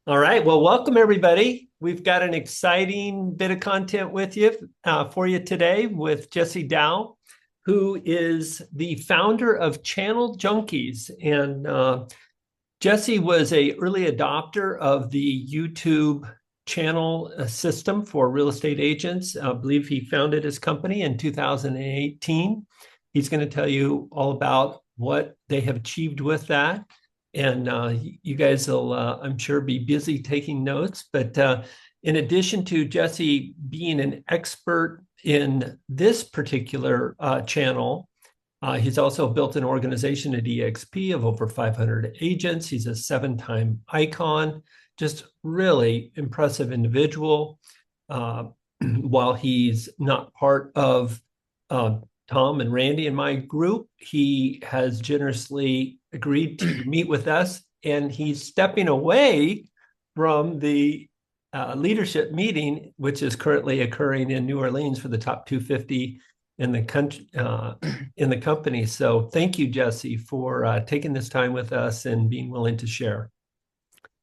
All right. Well, welcome everybody. We've got an exciting bit of content with you for you today with Jesse Dow, who is the founder of Channel Junkies. And Jesse was a early adopter of the YouTube channel system for real estate agents. I believe he founded his company in 2018. He's going to tell you all about what they have achieved with that. And you guys will, I'm sure, be busy taking notes. But in addition to Jesse being an expert in this particular channel, he's also built an organization at EXP of over 500 agents. He's a seven-time icon, just really impressive individual. Uh, while he's not part of Tom and Randy and my group, he has generously agreed to meet with us, and he's stepping away from the leadership meeting, which is currently occurring in New Orleans for the top 250 in the country, in the company. So thank you, Jesse, for taking this time with us and being willing to share.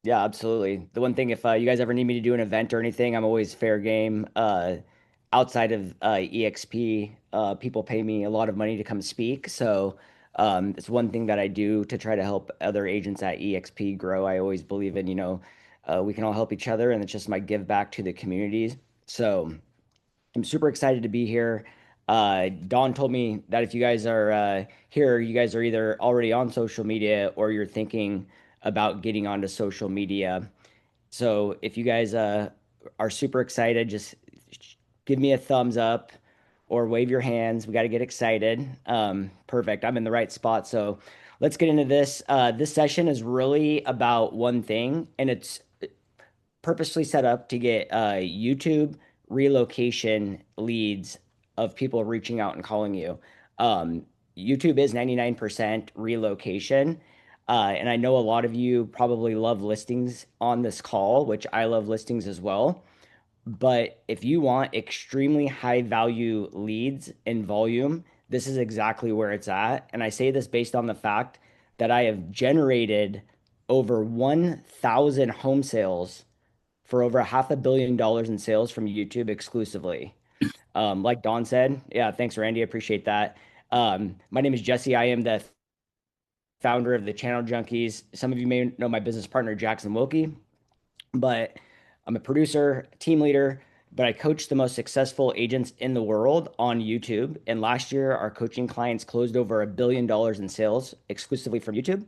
Yeah, absolutely. The one thing, if you guys ever need me to do an event or anything, I'm always fair game. Outside of EXP, people pay me a lot of money to come speak. So it's one thing that I do to try to help other agents at EXP grow. I always believe in, we can all help each other, and it's just my give back to the communities. So I'm super excited to be here. Dawn told me that if you guys are here, you guys are either already on social media or you're thinking about getting onto social media. So if you guys are super excited, just give me a thumbs up or wave your hands. We got to get excited. Perfect. I'm in the right spot. So let's get into this. This session is really about one thing, and it's purposely set up to get YouTube relocation leads of people reaching out and calling you. Um, YouTube is 99% relocation. And I know a lot of you probably love listings on this call, which I love listings as well. But if you want extremely high value leads in volume, this is exactly where it's at. And I say this based on the fact that I have generated over 1,000 home sales for over $500 million in sales from YouTube exclusively. Like Don said, yeah, thanks, Randy. I appreciate that. My name is Jesse. I am the founder of the Channel Junkies. Some of you may know my business partner, Jackson Wilkie, but I'm a producer, team leader, but I coach the most successful agents in the world on YouTube. And last year, our coaching clients closed over $1 billion in sales exclusively from YouTube.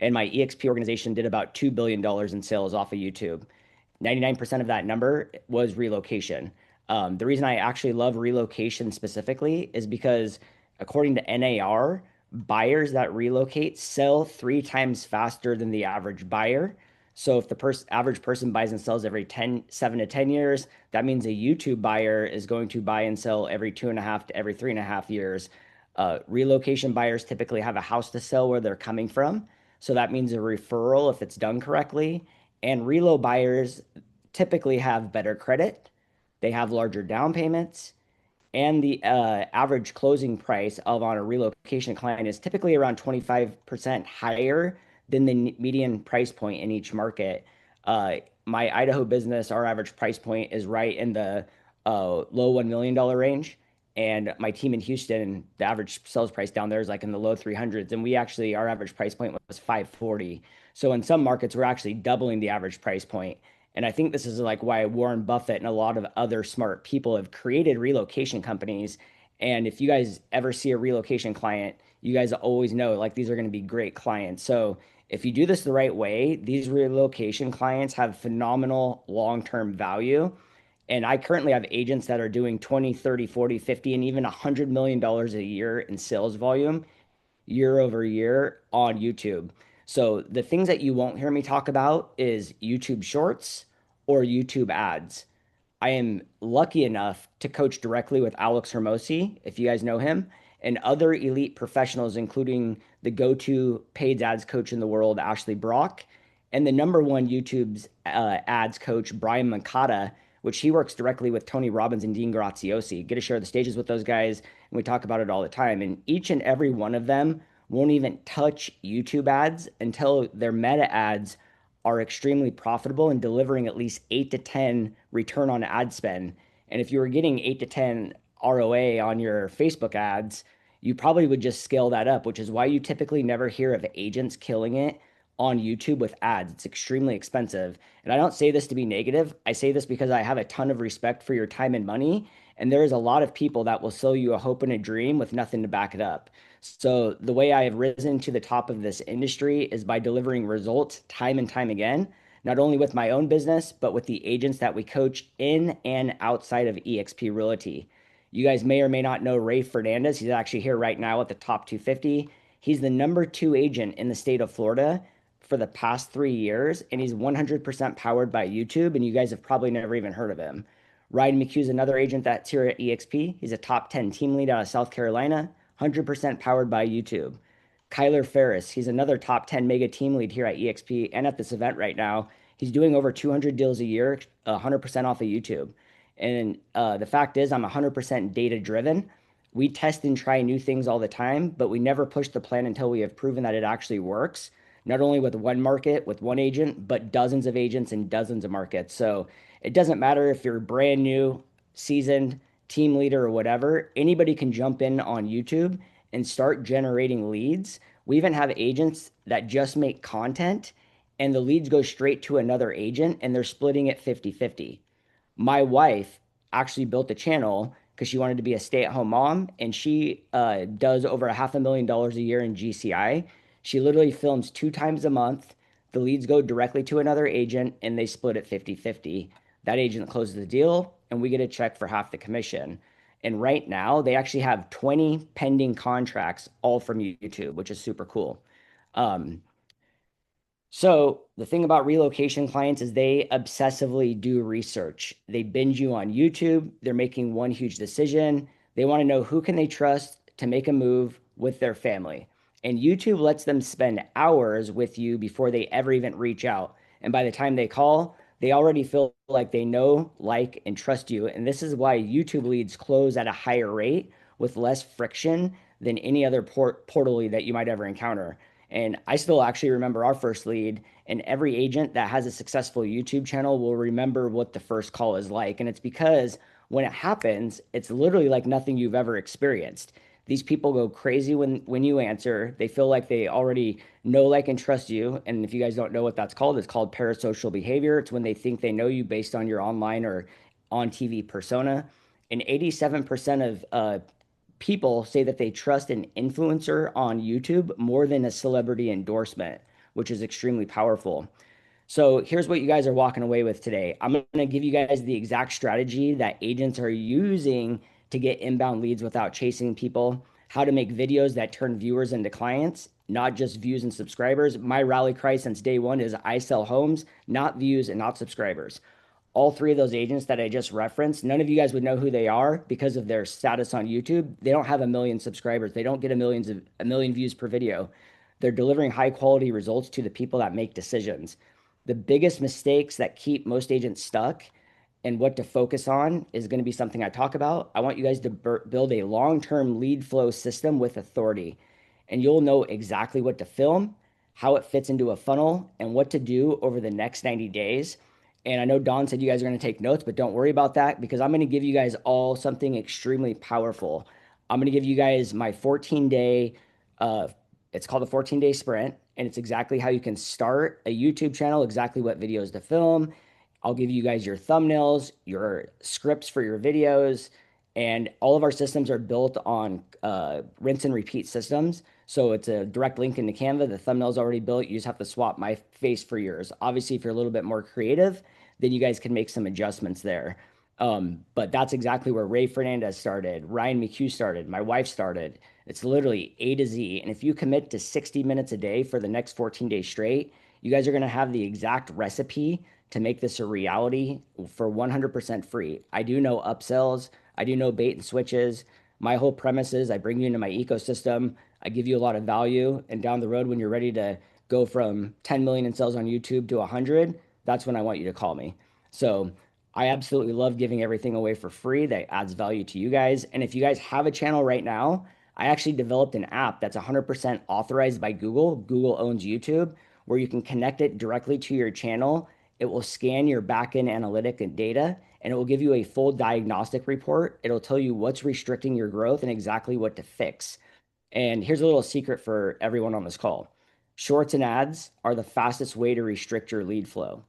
And my EXP organization did about $2 billion in sales off of YouTube. 99% of that number was relocation. The reason I actually love relocation specifically is because, according to NAR, buyers that relocate sell 3 times faster than the average buyer. So if the average person buys and sells every 7 to 10 years, that means a YouTube buyer is going to buy and sell every 2.5 to every 3.5 years. Relocation buyers typically have a house to sell where they're coming from. So that means a referral if it's done correctly. And relo buyers typically have better credit, they have larger down payments, and the average closing price of on a relocation client is typically around 25% higher than the median price point in each market. My Idaho business, our average price point is right in the low $1 million range. And my team in Houston, the average sales price down there is like in the low 300s. And we actually, our average price point was 540. So in some markets, we're actually doubling the average price point. And I think this is like why Warren Buffett and a lot of other smart people have created relocation companies. And if you guys ever see a relocation client, you guys always know like these are going to be great clients. So if you do this the right way, these relocation clients have phenomenal long-term value. And I currently have agents that are doing 20, 30, 40, 50, and even $100 million a year in sales volume year over year on YouTube. So the things that you won't hear me talk about is YouTube Shorts or YouTube ads. I am lucky enough to coach directly with Alex Hermosi, if you guys know him, and other elite professionals, including the go-to paid ads coach in the world, Ashley Brock, and the number one YouTube's ads coach, Brian Mancata, which he works directly with Tony Robbins and Dean Graziosi. Get to share the stages with those guys, and we talk about it all the time. And each and every one of them won't even touch YouTube ads until their meta ads are extremely profitable and delivering at least 8 to 10 return on ad spend. And if you were getting 8 to 10 ROA on your Facebook ads, you probably would just scale that up, which is why you typically never hear of agents killing it on YouTube with ads. It's extremely expensive. And I don't say this to be negative. I say this because I have a ton of respect for your time and money. And there is a lot of people that will sell you a hope and a dream with nothing to back it up. So the way I have risen to the top of this industry is by delivering results time and time again, not only with my own business, but with the agents that we coach in and outside of eXp Realty. You guys may or may not know Ray Fernandez. He's actually here right now at the top 250. He's the #2 agent in the state of Florida for the past 3 years, and he's 100% powered by YouTube. And you guys have probably never even heard of him. Ryan McHugh's another agent that's here at eXp. He's a top 10 team lead out of South Carolina, 100% powered by YouTube. Kyler Ferris, he's another top 10 mega team lead here at eXp and at this event right now. He's doing over 200 deals a year, 100% off of YouTube. And the fact is, I'm 100% data driven. We test and try new things all the time, but we never push the plan until we have proven that it actually works, not only with one market, with one agent, but dozens of agents in dozens of markets. So it doesn't matter if you're brand new, seasoned, team leader, or whatever, anybody can jump in on YouTube and start generating leads. We even have agents that just make content and the leads go straight to another agent and they're splitting it 50-50. My wife actually built a channel because she wanted to be a stay-at-home mom, and she does over $500,000 a year in GCI. She literally films 2 times a month. The leads go directly to another agent, and they split it 50-50. That agent closes the deal, and we get a check for half the commission. And right now, they actually have 20 pending contracts, all from YouTube, which is super cool. So the thing about relocation clients is they obsessively do research. They binge you on YouTube. They're making one huge decision. They want to know who can they trust to make a move with their family. And YouTube lets them spend hours with you before they ever even reach out. And by the time they call, they already feel like they know, like, and trust you. And this is why YouTube leads close at a higher rate with less friction than any other portal lead that you might ever encounter. And I still actually remember our first lead, and every agent that has a successful YouTube channel will remember what the first call is like. And it's because when it happens, it's literally like nothing you've ever experienced. These people go crazy when you answer. They feel like they already know, like, and trust you. And if you guys don't know what that's called, it's called parasocial behavior. It's when they think they know you based on your online or on TV persona. And 87% of people say that they trust an influencer on YouTube more than a celebrity endorsement, which is extremely powerful. So here's what you guys are walking away with today. I'm going to give you guys the exact strategy that agents are using to get inbound leads without chasing people, how to make videos that turn viewers into clients, not just views and subscribers. My rally cry since day one is I sell homes, not views and not subscribers. All three of those agents that I just referenced, none of you guys would know who they are because of their status on YouTube. They don't have a million subscribers. They don't get a million views per video. They're delivering high quality results to the people that make decisions. The biggest mistakes that keep most agents stuck and what to focus on is going to be something I talk about. I want you guys to build a long-term lead flow system with authority, and you'll know exactly what to film, how it fits into a funnel, and what to do over the next 90 days. And I know Don said you guys are going to take notes, but don't worry about that because I'm going to give you guys all something extremely powerful. I'm going to give you guys my 14-day, it's called a 14-day sprint, and it's exactly how you can start a YouTube channel, exactly what videos to film. I'll give you guys your thumbnails, your scripts for your videos, and all of our systems are built on rinse and repeat systems. So it's a direct link into Canva. The thumbnail's already built. You just have to swap my face for yours. Obviously, if you're a little bit more creative, then you guys can make some adjustments there. But that's exactly where Ray Fernandez started, Ryan McHugh started, my wife started. It's literally A to Z. And if you commit to 60 minutes a day for the next 14 days straight, you guys are going to have the exact recipe to make this a reality for 100% free. I do know upsells. I do know bait and switches. My whole premise is I bring you into my ecosystem. I give you a lot of value. And down the road, when you're ready to go from 10 million in sales on YouTube to 100, that's when I want you to call me. So I absolutely love giving everything away for free that adds value to you guys. And if you guys have a channel right now, I actually developed an app that's 100% authorized by Google. Google owns YouTube, where you can connect it directly to your channel. It will scan your backend analytic and data, and it will give you a full diagnostic report. It'll tell you what's restricting your growth and exactly what to fix. And here's a little secret for everyone on this call. Shorts and ads are the fastest way to restrict your lead flow.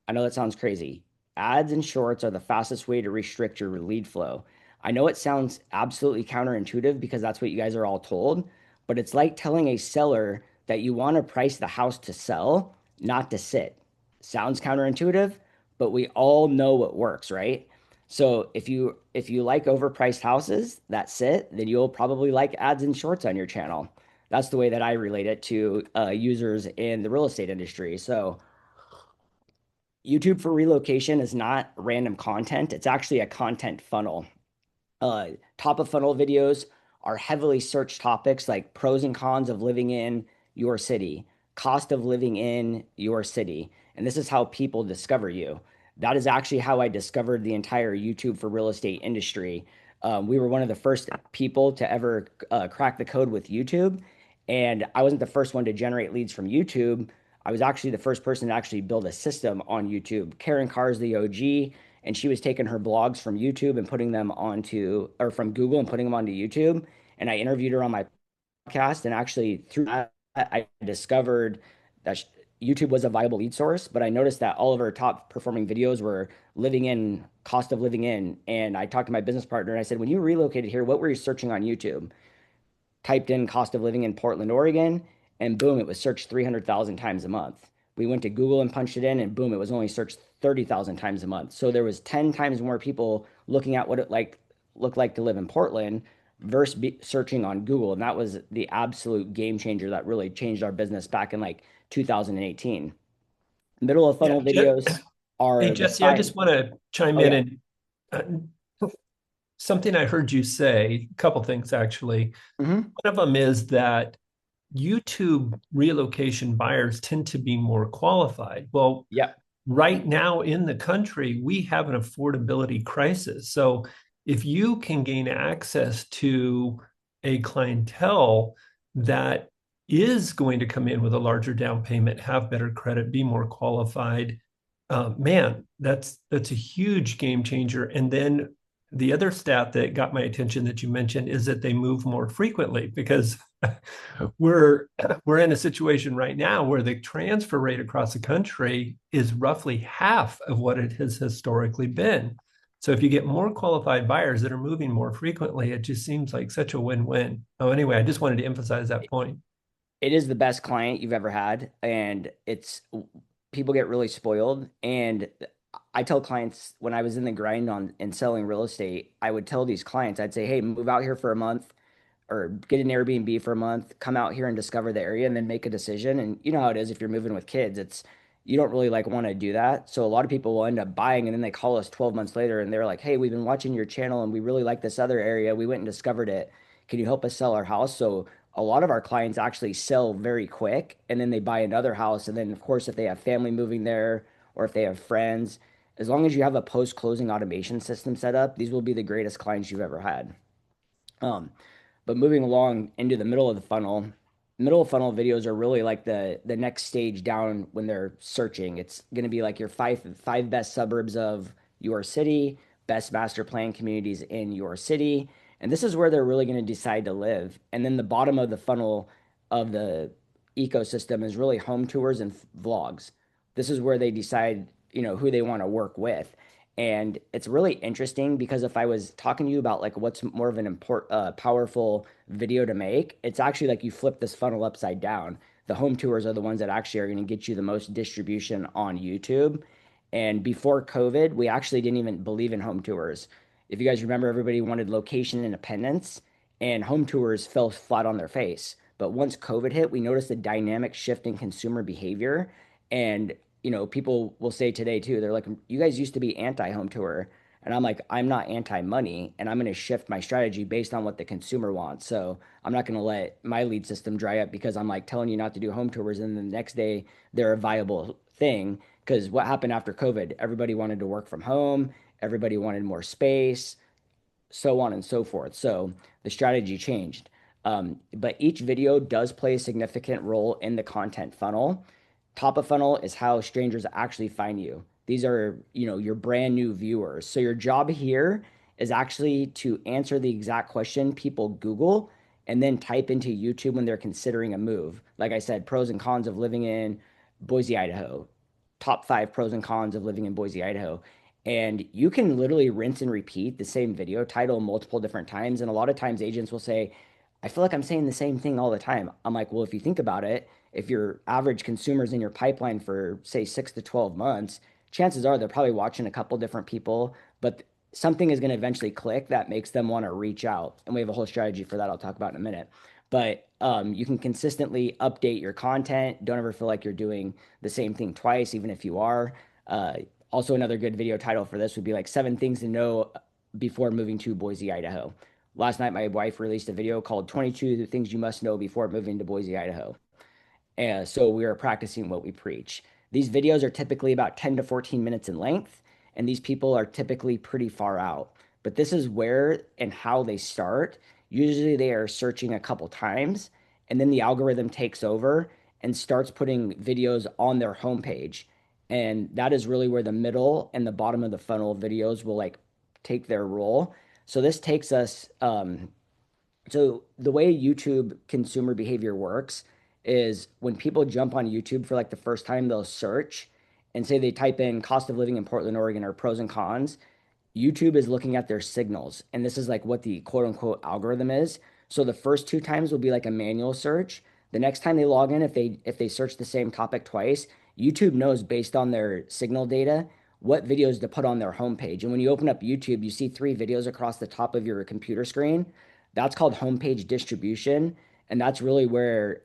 I know that sounds crazy. Ads and shorts are the fastest way to restrict your lead flow. I know it sounds absolutely counterintuitive because that's what you guys are all told, but it's like telling a seller that you want to price the house to sell, not to sit. Sounds counterintuitive, but we all know what works, right? So if you like overpriced houses that sit, then you'll probably like ads and shorts on your channel. That's the way that I relate it to users in the real estate industry. So YouTube for relocation is not random content. It's actually a content funnel. Top of funnel videos are heavily searched topics like pros and cons of living in your city, cost of living in your city. And this is how people discover you. That is actually how I discovered the entire YouTube for real estate industry. We were one of the first people to ever crack the code with YouTube. And I wasn't the first one to generate leads from YouTube. I was actually the first person to actually build a system on YouTube. Karen Carr's the OG, and she was taking her blogs from YouTube and putting them onto, or from Google and putting them onto YouTube. And I interviewed her on my podcast, and actually through that, I discovered that YouTube was a viable lead source. But I noticed that all of her top performing videos were living in, cost of living in. And I talked to my business partner, and I said, when you relocated here, what were you searching on YouTube? Typed in cost of living in Portland, Oregon, and boom, it was searched 300,000 times a month. We went to Google and punched it in, and boom, it was only searched 30,000 times a month. So there was 10 times more people looking at what it looked like to live in Portland versus searching on Google. And that was the absolute game changer that really changed our business back in like 2018. Middle of Yeah. funnel videos Hey, are the Jesse, I side. just want to chime Oh in yeah. and something I heard you say, a couple things actually. Hmm. One of them is that YouTube relocation buyers tend to be more qualified. Well, Yeah. right now in the country, we have an affordability crisis. So if you can gain access to a clientele that is going to come in with a larger down payment, have better credit, be more qualified, man, that's a huge game changer. And then the other stat that got my attention that you mentioned is that they move more frequently because we're we're in a situation right now where the transfer rate across the country is roughly half of what it has historically been. So if you get more qualified buyers that are moving more frequently, it just seems like such a win-win. Oh, anyway, I just wanted to emphasize that point. It is the best client you've ever had, and it's people get really spoiled. And I tell clients when I was in the grind on and selling real estate, I would tell these clients, I'd say, hey, move out here for a month or get an Airbnb for a month, come out here and discover the area and then make a decision. And you know how it is if you're moving with kids, it's you don't really like want to do that. So a lot of people will end up buying and then they call us 12 months later and they're like, "Hey, we've been watching your channel and we really like this other area. We went and discovered it. Can you help us sell our house?" So a lot of our clients actually sell very quick and then they buy another house. And then of course, if they have family moving there or if they have friends, as long as you have a post-closing automation system set up, these will be the greatest clients you've ever had. Um, but moving along into the middle of funnel videos are really like the next stage down when they're searching. It's going to be like your five best suburbs of your city, best master plan communities in your city, and this is where they're really going to decide to live. And then the bottom of the funnel of the ecosystem is really home tours and vlogs. This is where they decide, who they want to work with. And it's really interesting because if I was talking to you about like what's more of an powerful video to make, it's actually like you flip this funnel upside down. The home tours are the ones that actually are going to get you the most distribution on YouTube. And before COVID, we actually didn't even believe in home tours. If you guys remember, everybody wanted location independence, and home tours fell flat on their face. But once COVID hit, we noticed a dynamic shift in consumer behavior. And people will say today too, they're like, you guys used to be anti-home tour. And I'm like, I'm not anti-money, and I'm going to shift my strategy based on what the consumer wants. So I'm not going to let my lead system dry up because I'm like telling you not to do home tours, and then the next day they're a viable thing. Because what happened after COVID? Everybody wanted to work from home, everybody wanted more space, so on and so forth. So the strategy changed. But each video does play a significant role in the content funnel. Top of funnel is how strangers actually find you. These are, your brand new viewers. So your job here is actually to answer the exact question people Google and then type into YouTube when they're considering a move. Like I said, pros and cons of living in Boise, Idaho. Top 5 pros and cons of living in Boise, Idaho. And you can literally rinse and repeat the same video title multiple different times. And a lot of times agents will say, I feel like I'm saying the same thing all the time. I'm like, well, if you think about it, if your average consumer's in your pipeline for say 6 to 12 months, chances are they're probably watching a couple different people, but something is going to eventually click that makes them want to reach out. And we have a whole strategy for that I'll talk about in a minute. But you can consistently update your content. Don't ever feel like you're doing the same thing twice, even if you are. Uh, Also, another good video title for this would be like 7 things to know before moving to Boise, Idaho. Last night, my wife released a video called 22 Things You Must Know Before Moving to Boise, Idaho. And so we are practicing what we preach. These videos are typically about 10 to 14 minutes in length, and these people are typically pretty far out. But this is where and how they start. Usually they are searching a couple times, and then the algorithm takes over and starts putting videos on their homepage. And that is really where the middle and the bottom of the funnel videos will like take their role. So this takes us so the way YouTube consumer behavior works is when people jump on YouTube for like the first time, they'll search and say they type in cost of living in Portland, Oregon, or pros and cons. YouTube is looking at their signals, and this is like what the quote unquote algorithm is. So the first 2 times will be like a manual search. The next time they log in, if they search the same topic twice, YouTube knows based on their signal data what videos to put on their homepage. And when you open up YouTube, you see 3 videos across the top of your computer screen. That's called homepage distribution. And that's really where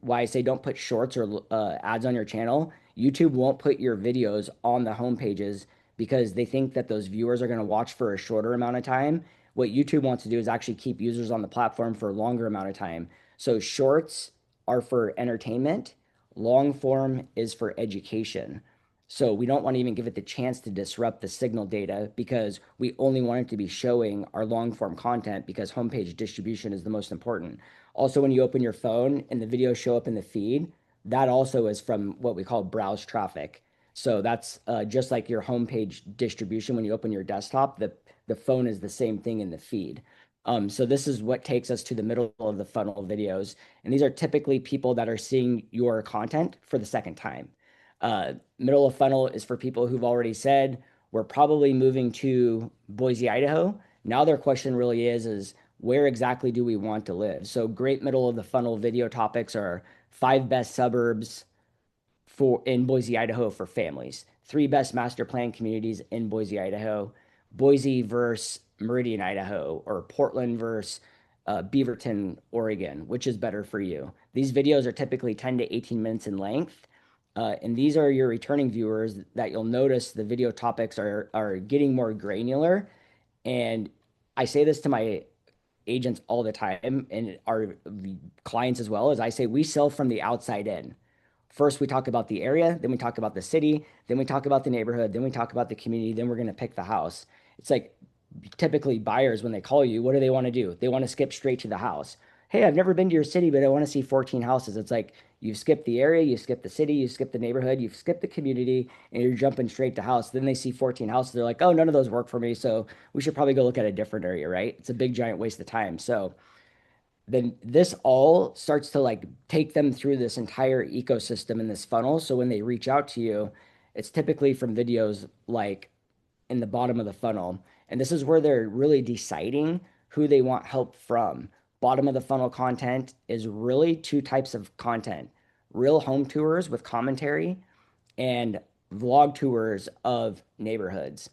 why I say don't put shorts or ads on your channel. YouTube won't put your videos on the homepages because they think that those viewers are going to watch for a shorter amount of time. What YouTube wants to do is actually keep users on the platform for a longer amount of time. So shorts are for entertainment, long form is for education. So we don't want to even give it the chance to disrupt the signal data because we only want it to be showing our long form content because homepage distribution is the most important. Also, when you open your phone and the videos show up in the feed, that also is from what we call browse traffic. So that's just like your homepage distribution when you open your desktop, the phone is the same thing in the feed. So this is what takes us to the middle of the funnel videos. And these are typically people that are seeing your content for the second time. Middle of funnel is for people who've already said, we're probably moving to Boise, Idaho. Now their question really is where exactly do we want to live? So great middle of the funnel video topics are 5 best suburbs for in Boise, Idaho for families, 3 best master plan communities in Boise, Idaho, Boise versus Meridian, Idaho, or Portland versus Beaverton, Oregon, which is better for you? These videos are typically 10 to 18 minutes in length. And these are your returning viewers that you'll notice the video topics are getting more granular. And I say this to my agents all the time and our clients as well, as I say, we sell from the outside in. First, we talk about the area, then we talk about the city, then we talk about the neighborhood, then we talk about the community, then we're going to pick the house. It's like typically buyers, when they call you, what do they want to do? They want to skip straight to the house. Hey, I've never been to your city, but I want to see 14 houses. It's like you've skipped the area, you skipped the city, you skipped the neighborhood, you've skipped the community, and you're jumping straight to house. Then they see 14 houses. They're like, oh, none of those work for me. So we should probably go look at a different area, right? It's a big, giant waste of time. So then this all starts to like take them through this entire ecosystem in this funnel. So when they reach out to you, it's typically from videos like in the bottom of the funnel. And this is where they're really deciding who they want help from. Bottom of the funnel content is really 2 types of content: real home tours with commentary and vlog tours of neighborhoods,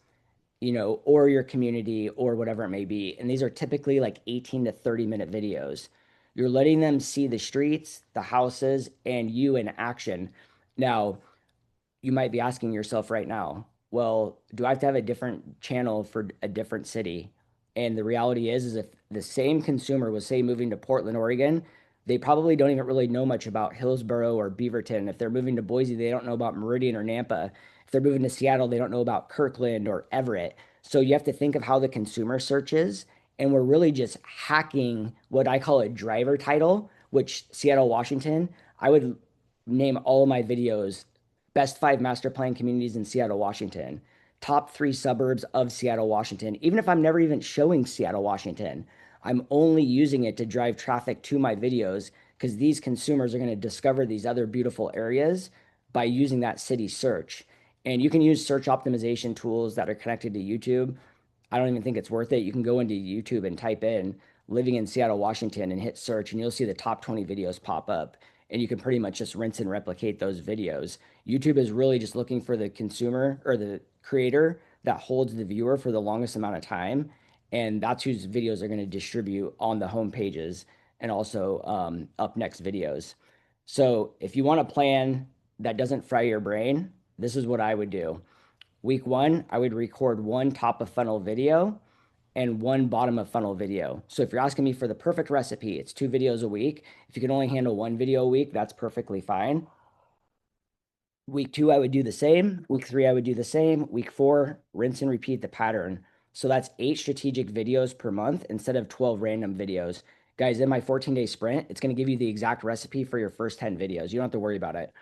or your community or whatever it may be. And these are typically like 18 to 30-minute videos. You're letting them see the streets, the houses, and you in action. Now, you might be asking yourself right now, well, do I have to have a different channel for a different city? And the reality is if the same consumer was, say, moving to Portland, Oregon, they probably don't even really know much about Hillsboro or Beaverton. If they're moving to Boise, they don't know about Meridian or Nampa. If they're moving to Seattle, they don't know about Kirkland or Everett. So you have to think of how the consumer searches. And we're really just hacking what I call a driver title, which Seattle, Washington, I would name all of my videos best 5 master plan communities in Seattle, Washington, top 3 suburbs of Seattle, Washington. Even if I'm never even showing Seattle, Washington, I'm only using it to drive traffic to my videos because these consumers are going to discover these other beautiful areas by using that city search. And you can use search optimization tools that are connected to YouTube. I don't even think it's worth it. You can go into YouTube and type in living in Seattle, Washington and hit search, and you'll see the top 20 videos pop up. And you can pretty much just rinse and replicate those videos. YouTube is really just looking for the consumer or the creator that holds the viewer for the longest amount of time. And that's whose videos are going to distribute on the home pages and also up next videos. So if you want a plan that doesn't fry your brain, this is what I would do. Week 1, I would record 1 top of funnel video and 1 bottom of funnel video. So if you're asking me for the perfect recipe, it's 2 videos a week. If you can only handle 1 video a week, that's perfectly fine. Week 2, I would do the same. Week 3, I would do the same. Week 4, rinse and repeat the pattern. So that's 8 strategic videos per month instead of 12 random videos. Guys, in my 14-day sprint, it's going to give you the exact recipe for your first 10 videos. You don't have to worry about it.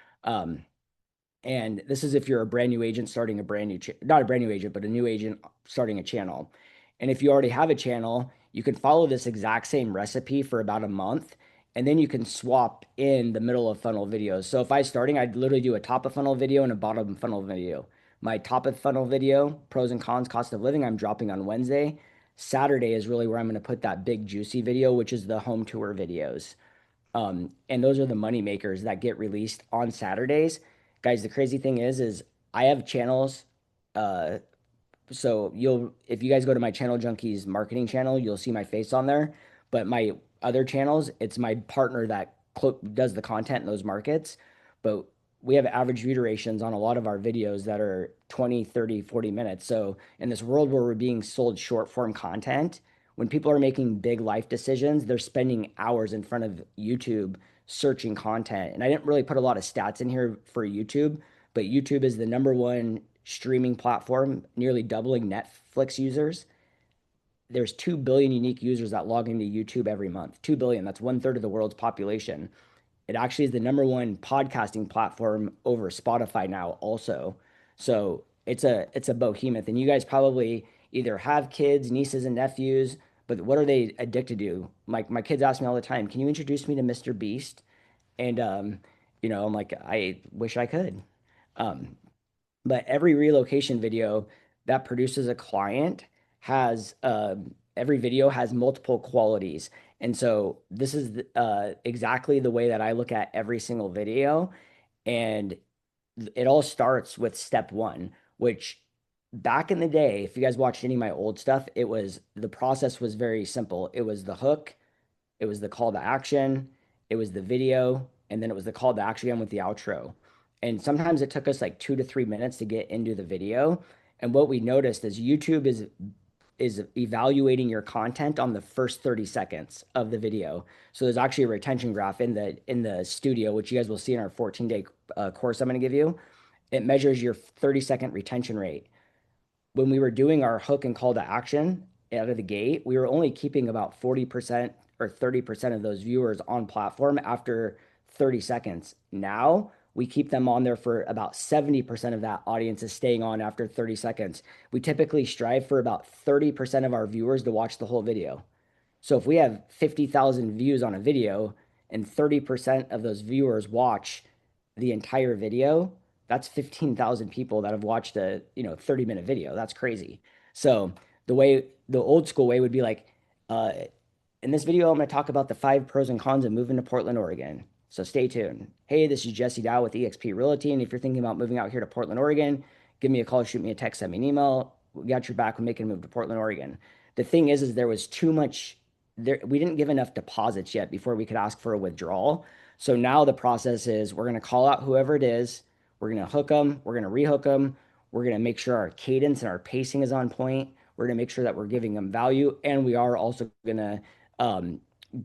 And this is if you're a brand new agent starting a brand new, not a brand new agent, but a new agent starting a channel. And if you already have a channel, you can follow this exact same recipe for about a month, and then you can swap in the middle of funnel videos. So if I was starting, I'd literally do a top of funnel video and a bottom of funnel video. My top of funnel video, pros and cons, cost of living, I'm dropping on Wednesday. Saturday is really where I'm going to put that big juicy video, which is the home tour videos. And those are the money makers that get released on Saturdays. Guys, the crazy thing is I have channels. Uh, so if you guys go to my Channel Junkies marketing channel, you'll see my face on there. But my other channels, it's my partner that does the content in those markets. But we have average view durations on a lot of our videos that are 20, 30, 40 minutes. So in this world where we're being sold short form content, when people are making big life decisions, they're spending hours in front of YouTube searching content. And I didn't really put a lot of stats in here for YouTube, but YouTube is the #1 streaming platform, nearly doubling Netflix users. There's 2 billion unique users that log into YouTube every month. 2 billion, that's 1/3 of the world's population. It actually is the #1 podcasting platform over Spotify now also. So it's a behemoth. And you guys probably either have kids, nieces and nephews, but what are they addicted to? My kids ask me all the time, can you introduce me to Mr. Beast? And I'm like, I wish I could. Um, but every relocation video that produces a client has every video has multiple qualities. And so this is exactly the way that I look at every single video. And it all starts with step 1, which back in the day, if you guys watched any of my old stuff, the process was very simple. It was the hook, it was the call to action, it was the video, and then it was the call to action again with the outro. And sometimes it took us like 2 to 3 minutes to get into the video. And what we noticed is YouTube is evaluating your content on the first 30 seconds of the video. So there's actually a retention graph in the studio, which you guys will see in our 14-day course I'm going to give you. It measures your 30-second retention rate. When we were doing our hook and call to action out of the gate, we were only keeping about 40% or 30% of those viewers on platform after 30 seconds. Now we keep them on there for about 70% of that audience is staying on after 30 seconds. We typically strive for about 30% of our viewers to watch the whole video. So if we have 50,000 views on a video and 30% of those viewers watch the entire video, that's 15,000 people that have watched a 30-minute video. That's crazy. So the old school way would be like, uh, in this video, I'm going to talk about the 5 pros and cons of moving to Portland, Oregon. So stay tuned. Hey, this is Jesse Dow with eXp Realty. And if you're thinking about moving out here to Portland, Oregon, give me a call, shoot me a text, send me an email. We got your back. We're making a move to Portland, Oregon. The thing is there was too much there. We didn't give enough deposits yet before we could ask for a withdrawal. So now the process is we're going to call out whoever it is. We're going to hook them. We're going to rehook them. We're going to make sure our cadence and our pacing is on point. We're going to make sure that we're giving them value. And we are also going to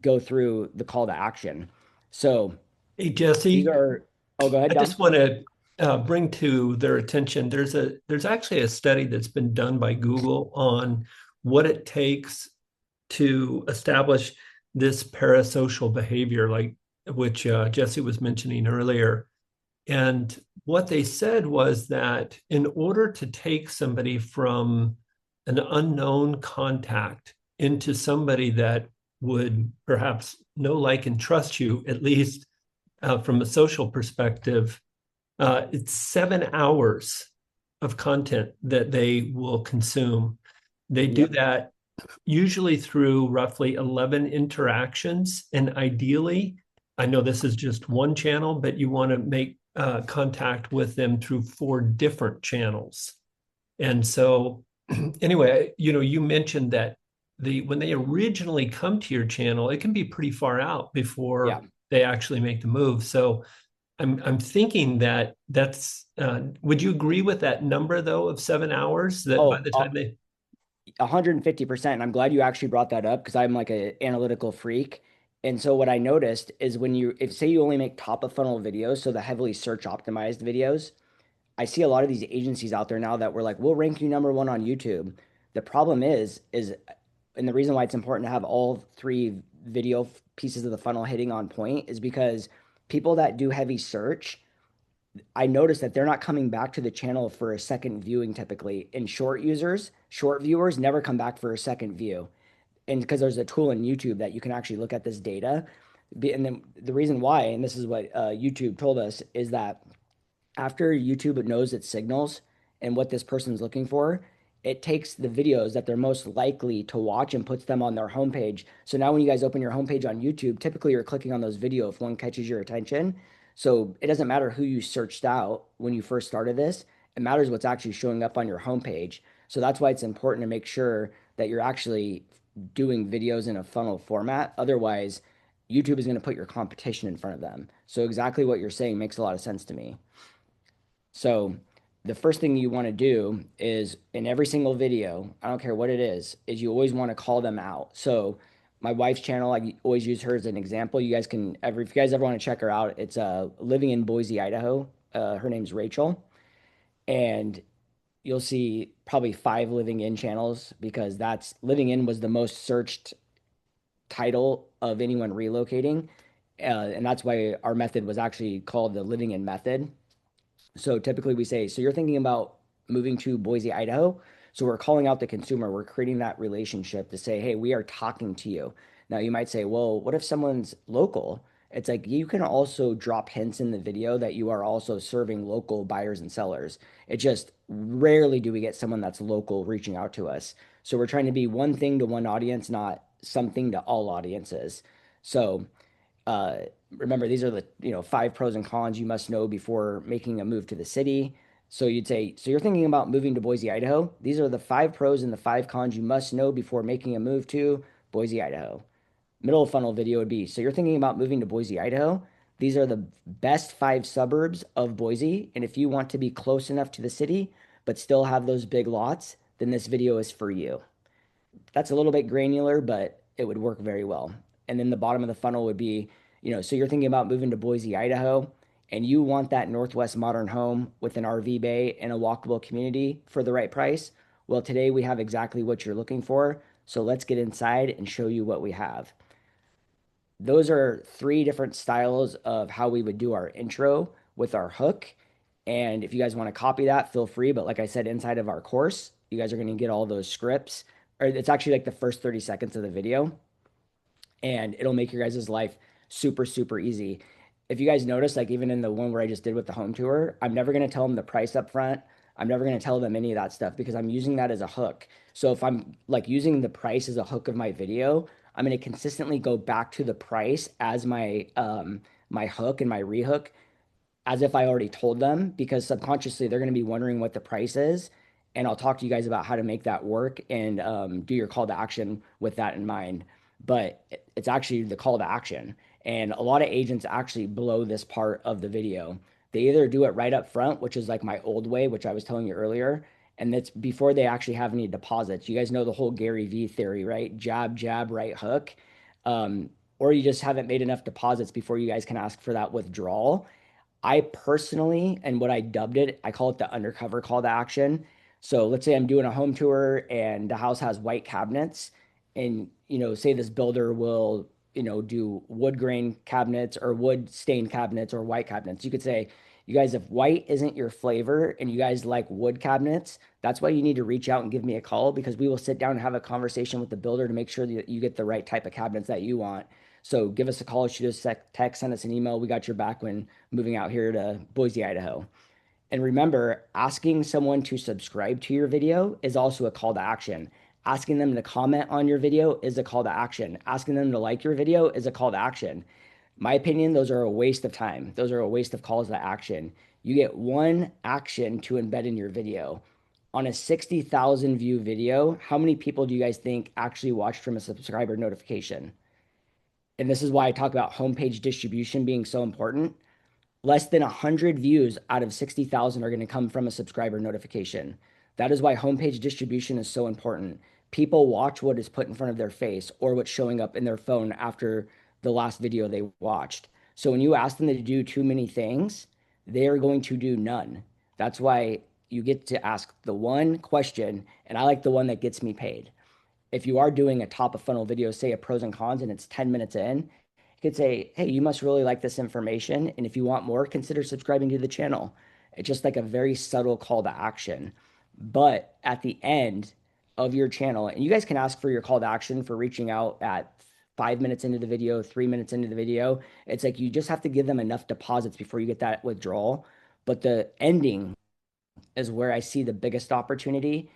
go through the call to action. So Hey, these Jesse, are, oh, go ahead, I Dom. just want to bring to their attention. There's actually a study that's been done by Google on what it takes to establish this parasocial behavior, like which Jesse was mentioning earlier. And what they said was that in order to take somebody from an unknown contact into somebody that would perhaps know, like, and trust you, at least from a social perspective, it's 7 hours of content that they will consume. They do Yep. that usually through roughly 11 interactions. And ideally, I know this is just one channel, but you want to make contact with them through 4 different channels. And so, anyway, you mentioned that when they originally come to your channel, it can be pretty far out Yeah. before they actually make the move. So I'm thinking that that's would you agree with that number though of 7 hours that by Oh, the time they 150%. And I'm glad you actually brought that up because I'm like an analytical freak. And so what I noticed is when if say you only make top of funnel videos, so the heavily search optimized videos, I see a lot of these agencies out there now that were like, we'll rank you number one on YouTube. The problem and the reason why it's important to have all three video pieces of the funnel hitting on point is because people that do heavy search, I noticed that they're not coming back to the channel for a second viewing typically. And short viewers never come back for a second view. And because there's a tool in YouTube that you can actually look at this data. And then the reason why, and this is what YouTube told us, is that after YouTube knows its signals and what this person's looking for, it takes the videos that they're most likely to watch and puts them on their homepage. So now when you guys open your homepage on YouTube, typically you're clicking on those videos if one catches your attention. So it doesn't matter who you searched out when you first started this. It matters what's actually showing up on your homepage. So that's why it's important to make sure that you're actually doing videos in a funnel format. Otherwise, YouTube is going to put your competition in front of them. So exactly what you're saying makes a lot of sense to me. So the first thing you want to do is in every single video, I don't care what it is you always want to call them out. So my wife's channel, I always use her as an example. You guys can ever, if you guys ever want to check her out, it's living in Boise, Idaho. Her name's Rachel, and you'll see probably 5 living in channels because that's living in was the most searched title of anyone relocating, and that's why our method was actually called the living in method. So typically we say, so you're thinking about moving to Boise, Idaho. So we're calling out the consumer. We're creating that relationship to say, hey, we are talking to you. Now you might say, well, what if someone's local? It's like you can also drop hints in the video that you are also serving local buyers and sellers. It just rarely do we get someone that's local reaching out to us. So we're trying to be one thing to one audience, not something to all audiences. So uh, remember, these are the 5 pros and cons you must know before making a move to the city. So you'd say, so you're thinking about moving to Boise, Idaho. These are the 5 pros and the 5 cons you must know before making a move to Boise, Idaho. Middle of funnel video would be, so you're thinking about moving to Boise, Idaho. These are the best 5 suburbs of Boise. And if you want to be close enough to the city, but still have those big lots, then this video is for you. That's a little bit granular, but it would work very well. And then the bottom of the funnel would be, so you're thinking about moving to Boise, Idaho, and you want that Northwest modern home with an RV bay and a walkable community for the right price. Well, today we have exactly what you're looking for. So let's get inside and show you what we have. Those are 3 different styles of how we would do our intro with our hook. And if you guys want to copy that, feel free. But like I said, inside of our course, you guys are going to get all those scripts. Or it's actually like the first 30 seconds of the video, and it'll make your guys' life super, super easy. If you guys notice, like even in the one where I just did with the home tour, I'm never going to tell them the price up front. I'm never going to tell them any of that stuff because I'm using that as a hook. So if I'm like using the price as a hook of my video, I'm going to consistently go back to the price as my hook and my rehook as if I already told them because subconsciously they're going to be wondering what the price is. And I'll talk to you guys about how to make that work and do your call to action with that in mind. But it's actually the call to action. And a lot of agents actually blow this part of the video. They either do it right up front, which is like my old way, which I was telling you earlier. And that's before they actually have any deposits. You guys know the whole Gary V theory, right? Jab, jab, right hook. Or you just haven't made enough deposits before you guys can ask for that withdrawal. I personally, and what I dubbed it, I call it the undercover call to action. So let's say I'm doing a home tour and the house has white cabinets, and say this builder will, do wood grain cabinets or wood stained cabinets or white cabinets. You could say, You guys, if white isn't your flavor and you guys like wood cabinets, that's why you need to reach out and give me a call, because we will sit down and have a conversation with the builder to make sure that you get the right type of cabinets that you want. So give us a call, shoot us a text, send us an email. We got your back when moving out here to Boise, Idaho. And remember, asking someone to subscribe to your video is also a call to action. Asking them to comment on your video is a call to action. Asking them to like your video is a call to action. My opinion, those are a waste of time. Those are a waste of calls to action. You get one action to embed in your video. On a 60,000 view video, how many people do you guys think actually watched from a subscriber notification? And this is why I talk about homepage distribution being so important. Less than 100 views out of 60,000 are going to come from a subscriber notification. That is why homepage distribution is so important. People watch what is put in front of their face or what's showing up in their phone after the last video they watched. So when you ask them to do too many things, they are going to do none. That's why you get to ask the one question, and I like the one that gets me paid. If you are doing a top of funnel video, say a pros and cons, and it's 10 minutes in, you could say, hey, you must really like this information. And if you want more, consider subscribing to the channel. It's just like a very subtle call to action. But at the end of your channel, and you guys can ask for your call to action for reaching out at 5 minutes into the video, 3 minutes into the video. It's like you just have to give them enough deposits before you get that withdrawal. But the ending is where I see the biggest opportunity,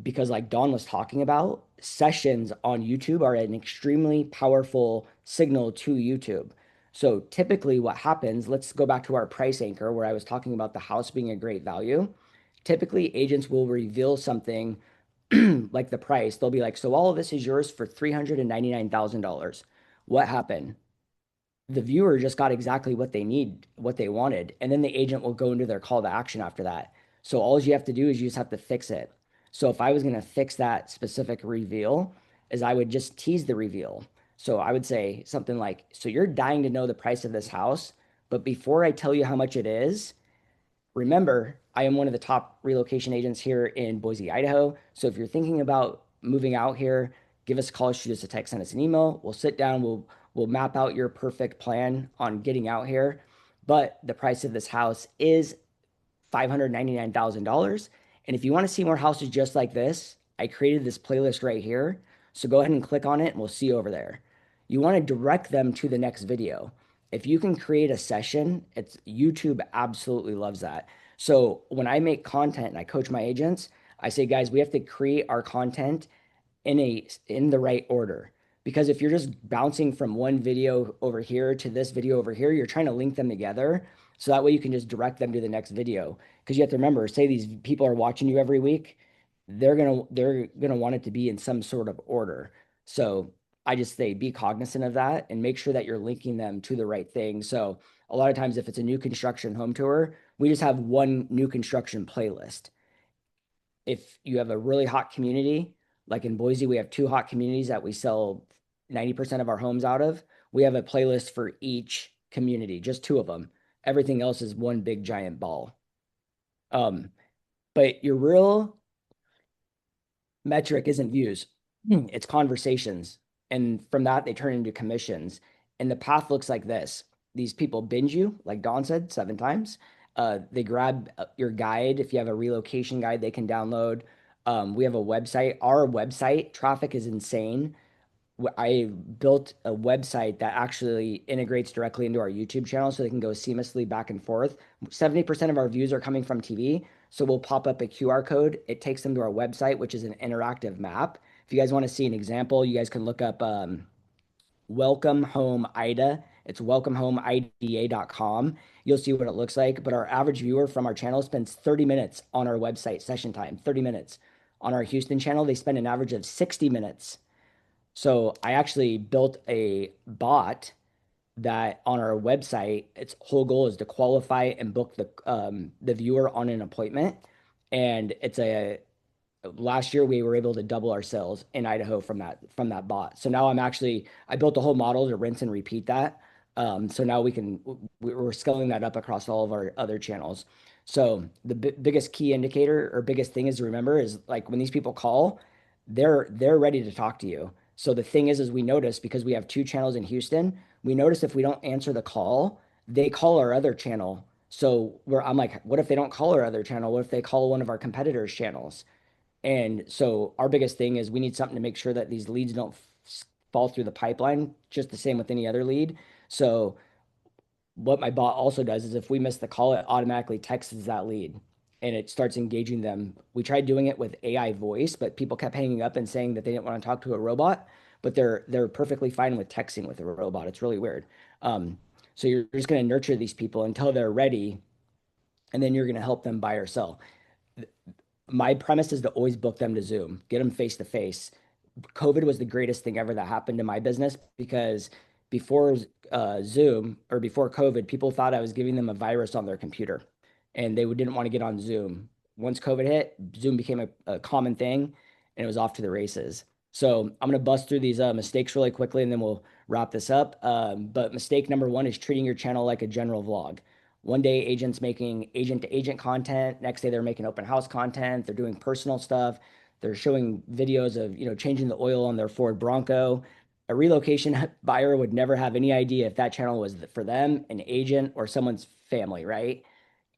because like Don was talking about, sessions on YouTube are an extremely powerful signal to YouTube. So typically what happens, let's go back to our price anchor where I was talking about the house being a great value. Typically agents will reveal something like the price. They'll be like, so all of this is yours for $399,000. What happened? The viewer just got exactly what they need, what they wanted. And then the agent will go into their call to action after that. So all you have to do is you just have to fix it. So if I was going to fix that specific reveal, is I would just tease the reveal. So I would say something like, so you're dying to know the price of this house, but before I tell you how much it is, remember, I am one of the top relocation agents here in Boise, Idaho. So if you're thinking about moving out here, give us a call, shoot us a text, send us an email. We'll sit down, we'll map out your perfect plan on getting out here. But the price of this house is $599,000. And if you want to see more houses just like this, I created this playlist right here. So go ahead and click on it and we'll see you over there. You want to direct them to the next video. If you can create a session, it's YouTube absolutely loves that. So when I make content and I coach my agents, I say, guys, we have to create our content in the right order. Because if you're just bouncing from one video over here to this video over here, you're trying to link them together. So that way you can just direct them to the next video. Because you have to remember, say these people are watching you every week, they're gonna want it to be in some sort of order. So I just say be cognizant of that and make sure that you're linking them to the right thing. So a lot of times if it's a new construction home tour, we just have one new construction playlist. If you have a really hot community, like in Boise, we have two hot communities that we sell 90% of our homes out of. We have a playlist for each community, just two of them. Everything else is one big giant ball. Um, but your real metric isn't views, it's conversations. And from that, they turn into commissions. And the path looks like this. These people binge you, like Don said, 7 times. They grab your guide. If you have a relocation guide, they can download. We have a website. Our website traffic is insane. I built a website that actually integrates directly into our YouTube channel so they can go seamlessly back and forth. 70% of our views are coming from TV. So we'll pop up a QR code. It takes them to our website, which is an interactive map. If you guys want to see an example, you guys can look up Welcome Home IDA. It's welcomehomeida.com. You'll see what it looks like. But our average viewer from our channel spends 30 minutes on our website session time, 30 minutes. On our Houston channel, they spend an average of 60 minutes. So I actually built a bot that on our website, its whole goal is to qualify and book the viewer on an appointment. And it's a last year we were able to double our sales in Idaho from that bot. So now I built a whole model to rinse and repeat that. So now we're scaling that up across all of our other channels. So the biggest key indicator or biggest thing is to remember is like when these people call, they're ready to talk to you. So the thing is we notice because we have two channels in Houston, we notice if we don't answer the call, they call our other channel So where I'm like, what if they don't call our other channel? What if they call one of our competitors' channels? And so our biggest thing is we need something to make sure that these leads don't fall through the pipeline, just the same with any other lead. So what my bot also does is if we miss the call, it automatically texts that lead and it starts engaging them. We tried doing it with AI voice, but people kept hanging up and saying that they didn't want to talk to a robot, but they're perfectly fine with texting with a robot. It's really weird. Um, so you're just going to nurture these people until they're ready, and then you're going to help them buy or sell. My premise is to always book them to Zoom, get them face to face. COVID was the greatest thing ever that happened to my business because before Zoom or before COVID, people thought I was giving them a virus on their computer and they didn't want to get on Zoom. Once COVID hit, Zoom became a common thing and it was off to the races. So I'm going to bust through these mistakes really quickly and then we'll wrap this up. But mistake number one is treating your channel like a general vlog. One day, agents making agent to agent content. Next day, they're making open house content. They're doing personal stuff. They're showing videos of, changing the oil on their Ford Bronco. A relocation buyer would never have any idea if that channel was for them, an agent, or someone's family, right?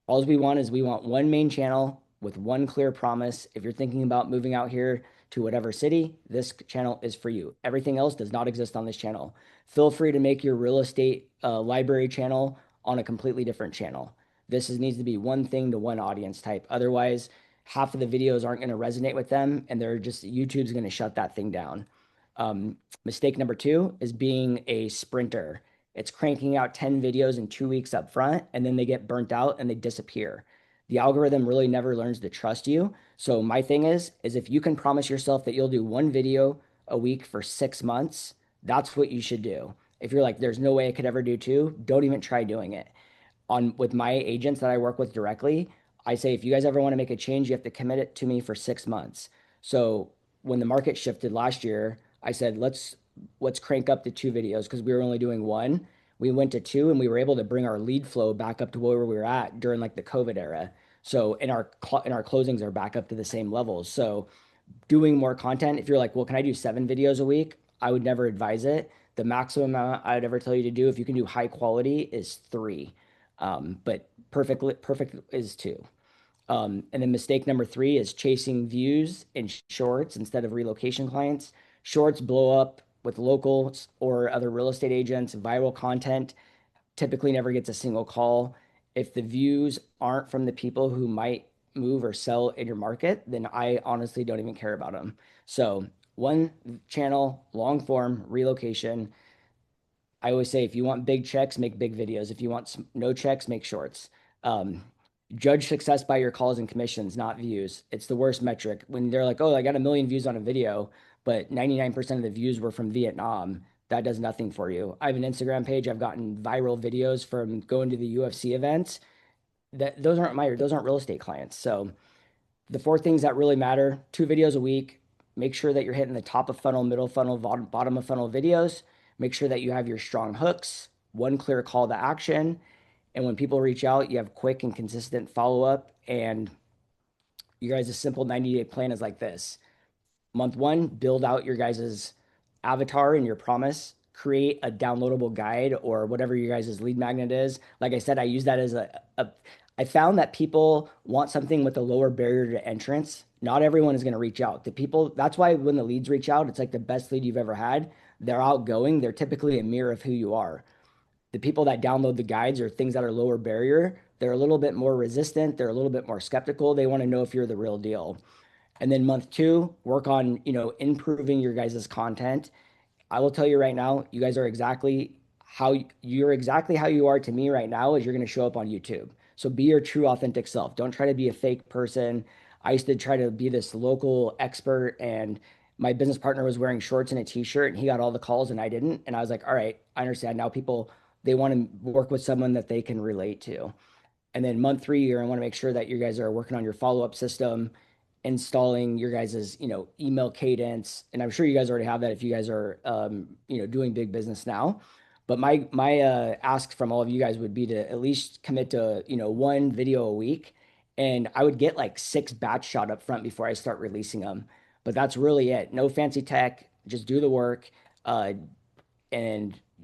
All we want is we want one main channel with one clear promise. If you're thinking about moving out here to whatever city, this channel is for you. Everything else does not exist on this channel. Feel free to make your real estate library channel on a completely different channel. Needs to be one thing to one audience type. Otherwise, half of the videos aren't going to resonate with them, and YouTube's going to shut that thing down. Mistake number two is being a sprinter. It's cranking out 10 videos in 2 weeks up front, and then they get burnt out and they disappear. The algorithm really never learns to trust you. So my thing is if you can promise yourself that you'll do one video a week for 6 months, that's what you should do. If you're like, there's no way I could ever do two, don't even try doing it. On with my agents that I work with directly, I say if you guys ever want to make a change, you have to commit it to me for 6 months. So when the market shifted last year, I said let's crank up to two videos because we were only doing one. We went to two and we were able to bring our lead flow back up to where we were at during like the COVID era. So in our closings are back up to the same levels. So doing more content, if you're like, well, can I do 7 videos a week? I would never advise it. The maximum amount I'd ever tell you to do if you can do high quality is three. But perfect is two. And then mistake number three is chasing views in shorts instead of relocation clients. Shorts blow up with locals or other real estate agents. Viral content typically never gets a single call. If the views aren't from the people who might move or sell in your market, then I honestly don't even care about them. So one channel, long form, relocation. I always say if you want big checks, make big videos. If you want no checks, make shorts. Um, Judge success by your calls and commissions, not views. It's the worst metric. When they're like, oh, I got a million views on a video, but 99% of the views were from Vietnam, that does nothing for you. I have an Instagram page. I've gotten viral videos from going to the UFC events. Those aren't real estate clients. So the four things that really matter: two videos a week. Make sure that you're hitting the top of funnel, middle funnel, bottom of funnel videos. Make sure that you have your strong hooks, one clear call to action. And when people reach out, you have quick and consistent follow up. And you guys, a simple 90-day plan is like this. Month one, build out your guys' avatar and your promise. Create a downloadable guide or whatever your guys' lead magnet is. Like I said, I use that as I found that people want something with a lower barrier to entrance. Not everyone is going to reach out. The people, that's why when the leads reach out, it's like the best lead you've ever had. They're outgoing. They're typically a mirror of who you are. The people that download the guides or things that are lower barrier, they're a little bit more resistant. They're a little bit more skeptical. They want to know if you're the real deal. And then month two, work on, improving your guys' content. I will tell you right now, you guys are exactly how you are to me right now as you're going to show up on YouTube. So be your true authentic self. Don't try to be a fake person. I used to try to be this local expert and my business partner was wearing shorts and a t-shirt and he got all the calls and I didn't. And I was like, all right, I understand. Now people, they want to work with someone that they can relate to. And then month three, you're gonna want to make sure that you guys are working on your follow-up system, installing your guys' email cadence. And I'm sure you guys already have that if you guys are doing big business now. But my ask from all of you guys would be to at least commit to one video a week. And I would get like 6 batch shot up front before I start releasing them. But that's really it. No fancy tech, just do the work, and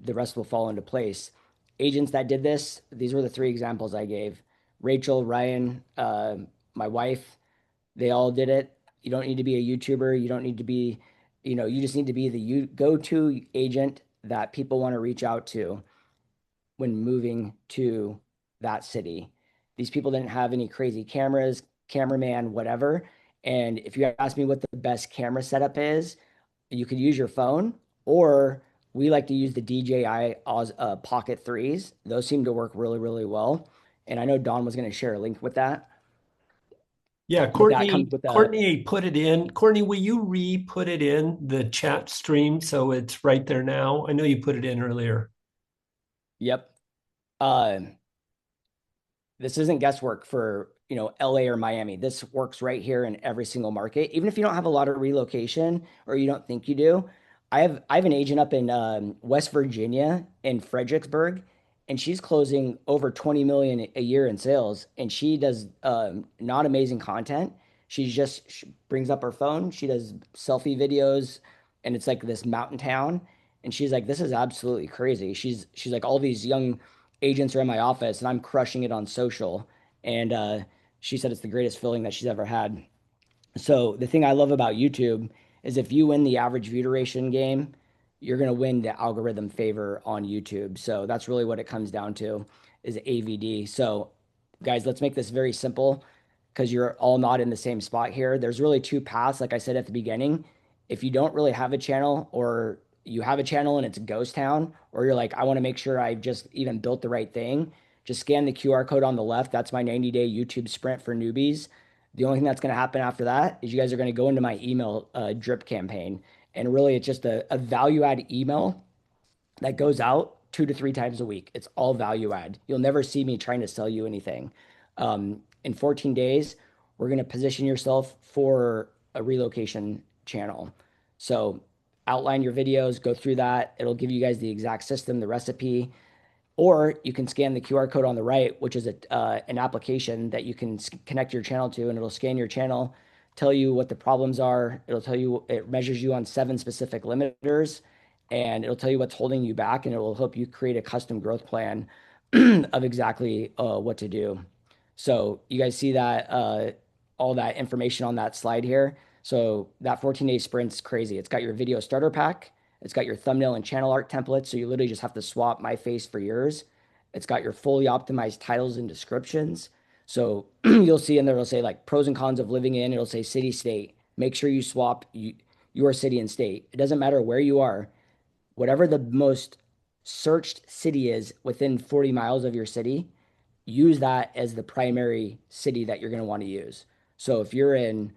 the rest will fall into place. agents that did this, these were the three examples I gave. Rachel, Ryan, my wife, they all did it. You don't need to be a YouTuber. You don't need to be, you just need to be the go-to agent that people want to reach out to when moving to that city. These people didn't have any crazy cameras, cameraman, whatever. And if you ask me what the best camera setup is, you could use your phone, or we like to use the DJI Pocket 3s. Those seem to work really, really well. And I know Don was going to share a link with that, Yeah, but that Courtney, comes with a, Courtney put it in. Courtney, will you re-put it in the chat stream so it's right there now? I know you put it in earlier. yep. Uh, This isn't guesswork for, LA or Miami. This works right here in every single market. Even if you don't have a lot of relocation or you don't think you do. I have an agent up in West Virginia in Fredericksburg, and she's closing over 20 million a year in sales, and she does not amazing content. She brings up her phone, she does selfie videos, and it's like this mountain town. And she's like, this is absolutely crazy. She's like, all these young agents are in my office and I'm crushing it on social. And she said it's the greatest feeling that she's ever had. So the thing I love about YouTube is if you win the average view duration game, you're going to win the algorithm favor on YouTube. So that's really what it comes down to is AVD. So guys, let's make this very simple because you're all not in the same spot here. There's really two paths, like I said at the beginning. If you don't really have a channel, or you have a channel and it's a ghost town, or you're like, I want to make sure I've just even built the right thing, just scan the QR code on the left. That's my 90-day YouTube sprint for newbies. The only thing that's going to happen after that is you guys are going to go into my email drip campaign. And really, it's just a value add email that goes out 2 to 3 times a week. It's all value add. You'll never see me trying to sell you anything. In 14 days, we're going to position yourself for a relocation channel. So outline your videos, go through that. It'll give you guys the exact system, the recipe, or you can scan the QR code on the right, which is an application that you can connect your channel to, and it'll scan your channel, tell you what the problems are. It'll tell you, it measures you on 7 specific limiters, and it'll tell you what's holding you back, and it will help you create a custom growth plan of exactly what to do. So you guys see that all that information on that slide here. So that 14-day sprint's crazy. It's got your video starter pack. It's got your thumbnail and channel art templates, so you literally just have to swap my face for yours. It's got your fully optimized titles and descriptions. So you'll see in there, it'll say like pros and cons of living in. It'll say city, state. Make sure you swap your city and state. It doesn't matter where you are. Whatever the most searched city is within 40 miles of your city, use that as the primary city that you're going to want to use. So if you're in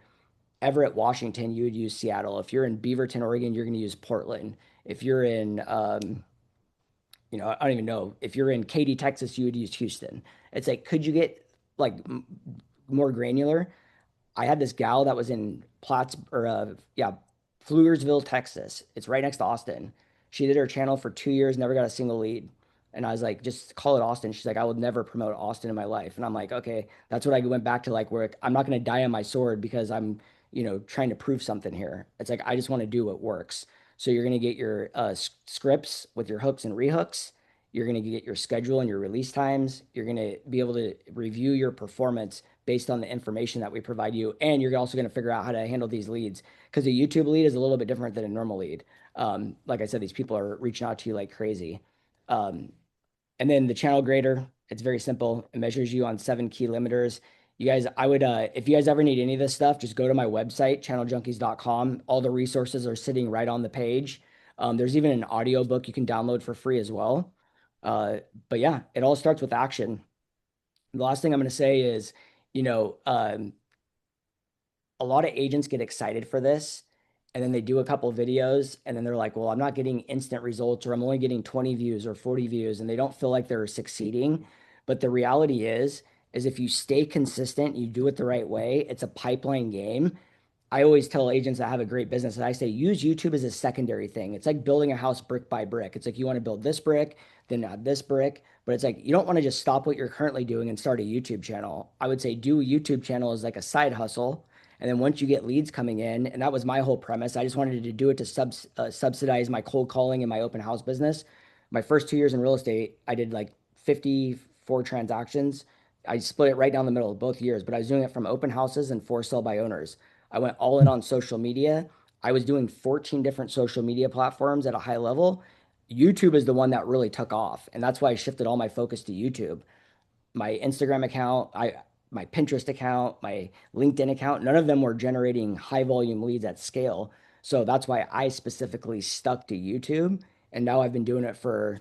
Everett, Washington, you would use Seattle. If you're in Beaverton, Oregon, you're going to use Portland. If you're in, I don't even know. If you're in Katy, Texas, you would use Houston. It's like, could you get like more granular? I had this gal that was in Pflugersville, Texas. It's right next to Austin. She did her channel for 2 years, never got a single lead. And I was like, just call it Austin. She's like, I would never promote Austin in my life. And I'm like, okay, that's what I went back to, like, where I'm not going to die on my sword because I'm, trying to prove something here. It's like, I just want to do what works. So you're going to get your scripts with your hooks and rehooks. You're going to get your schedule and your release times. You're going to be able to review your performance based on the information that we provide you. And you're also going to figure out how to handle these leads, because a YouTube lead is a little bit different than a normal lead. Like I said, these people are reaching out to you like crazy. Um, and then the channel grader, it's very simple. It measures you on 7 key limiters. You guys, I would, if you guys ever need any of this stuff, just go to my website, channeljunkies.com. All the resources are sitting right on the page. There's even an audio book you can download for free as well. But yeah, it all starts with action. The last thing I'm going to say is, you know, um, a lot of agents get excited for this, and then they do a couple videos and then they're like, well, I'm not getting instant results, or I'm only getting 20 views or 40 views, and they don't feel like they're succeeding. But the reality is if you stay consistent, you do it the right way, it's a pipeline game. I always tell agents that have a great business that I say use YouTube as a secondary thing. It's like building a house brick by brick. It's like you want to build this brick, then add this brick, but it's like you don't want to just stop what you're currently doing and start a YouTube channel. I would say do a YouTube channel as like a side hustle. And then once you get leads coming in, and that was my whole premise, I just wanted to do it to subsidize my cold calling and my open house business. my first 2 years in real estate, I did like 54 transactions. I split it right down the middle of both years, but I was doing it from open houses and for sale by owners. I went all in on social media. I was doing 14 different social media platforms at a high level. YouTube is the one that really took off, and that's why I shifted all my focus to YouTube. My Instagram account, my Pinterest account, my LinkedIn account, none of them were generating high volume leads at scale. So that's why I specifically stuck to YouTube. And now I've been doing it for,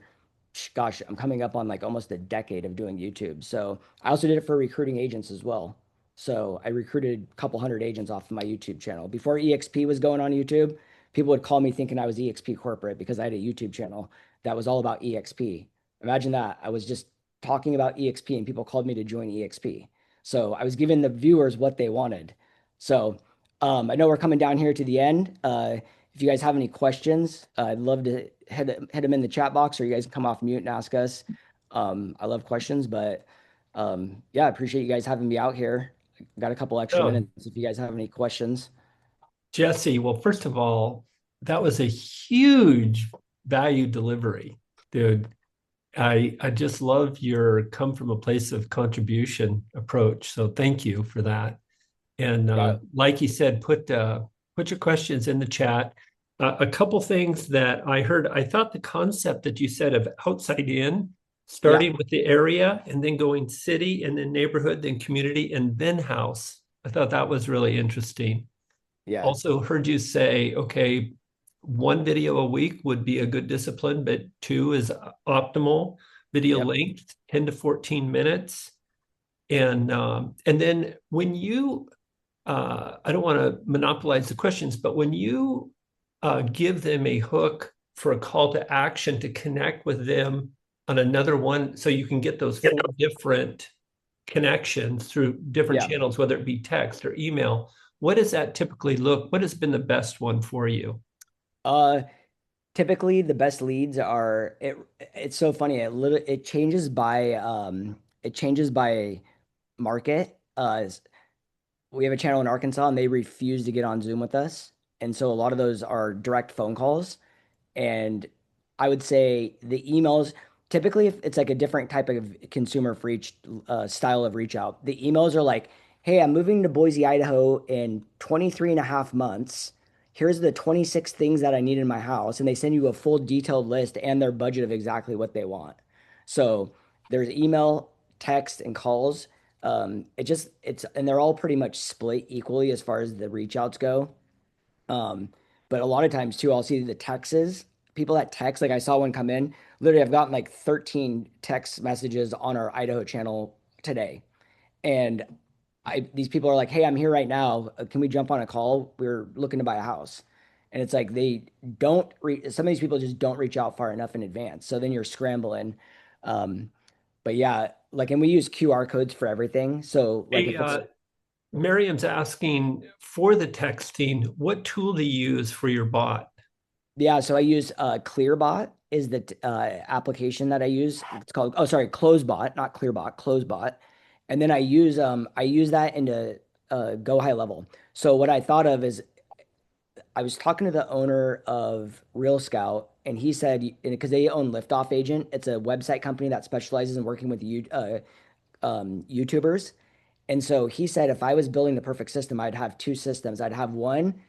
gosh, I'm coming up on like almost a decade of doing YouTube. So I also did it for recruiting agents as well. So I recruited a couple hundred agents off of my YouTube channel. Before EXP was going on YouTube, people would call me thinking I was EXP corporate because I had a YouTube channel that was all about EXP. Imagine that. I was just talking about EXP and people called me to join EXP. So I was giving the viewers what they wanted. So I know we're coming down here to the end. If you guys have any questions, I'd love to head them in the chat box, or you guys can come off mute and ask us. I love questions, but yeah, I appreciate you guys having me out here. Got a couple extra Oh, minutes if you guys have any questions. Jesse, well, first of all, that was a huge value delivery, dude. I just love your come from a place of contribution approach. So thank you for that. And Yeah, like you said, put your questions in the chat. A couple things that I heard. I thought the concept that you said of outside in, yeah, starting with the area and then going city and then neighborhood, then community, and then house. I thought that was really interesting. yeah, Also heard you say, okay, one video a week would be a good discipline, but two is optimal. Video yep, length, 10 to 14 minutes. And then when you I don't want to monopolize the questions, but when you give them a hook for a call to action to connect with them on another one, so you can get those four different connections through different yeah. channels, whether it be text or email, what does that typically look? What has been the best one for you? Uh, Typically the best leads are it's so funny. It changes by market. We have a channel in Arkansas and they refuse to get on Zoom with us. And so a lot of those are direct phone calls. And I would say the emails, typically, if it's like a different type of consumer for each style of reach out, the emails are like, hey, I'm moving to Boise, Idaho in 23 and a half months. Here's the 26 things that I need in my house. And they send you a full detailed list and their budget of exactly what they want. So there's email, text, and calls. And they're all pretty much split equally as far as the reach outs go. Um, but a lot of times too, I'll see the texts, people that text, like I saw one come in. Literally, I've gotten like 13 text messages on our Idaho channel today. And these people are like, hey, I'm here right now. Can we jump on a call? We're looking to buy a house. And it's like some of these people just don't reach out far enough in advance. So then you're scrambling. Um, but yeah, like, and we use QR codes for everything. So like Hey, if it's Miriam's asking for the texting, what tool do you use for your bot? Yeah, so I use ClearBot is the application that I use. It's called, oh, sorry, CloseBot, not ClearBot, CloseBot. And then I use that into Go High Level. So what I thought of is I was talking to the owner of Real Scout, and he said because they own Liftoff Agent, it's a website company that specializes in working with YouTubers. And so he said if I was building the perfect system, I'd have two systems. I'd have one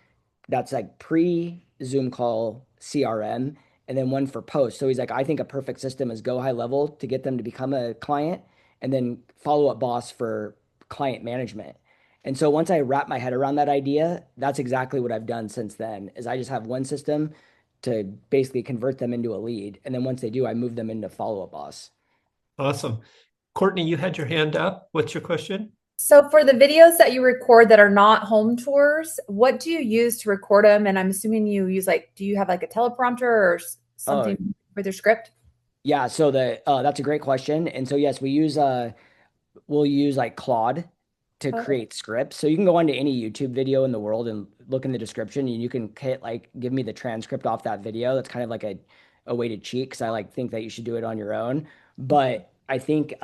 that's like pre Zoom call CRM, and then one for post. So he's like, I think a perfect system is go high level to get them to become a client, and then follow up boss for client management. And so once I wrap my head around that idea, that's exactly what I've done since then. Is I just have one system to basically convert them into a lead, and then once they do, I move them into follow up boss. Awesome. Courtney, you had your hand up. What's your question? So for the videos that you record that are not home tours, what do you use to record them? And I'm assuming you use do you have like a teleprompter or Oh, something with your script? yeah, so the that's a great question. And so yes, we'll use like Claude to Oh, create scripts. So you can go onto any YouTube video in the world and look in the description and you can hit like give me the transcript off that video. That's kind of like a way to cheat because I like think that you should do it on your own. But I think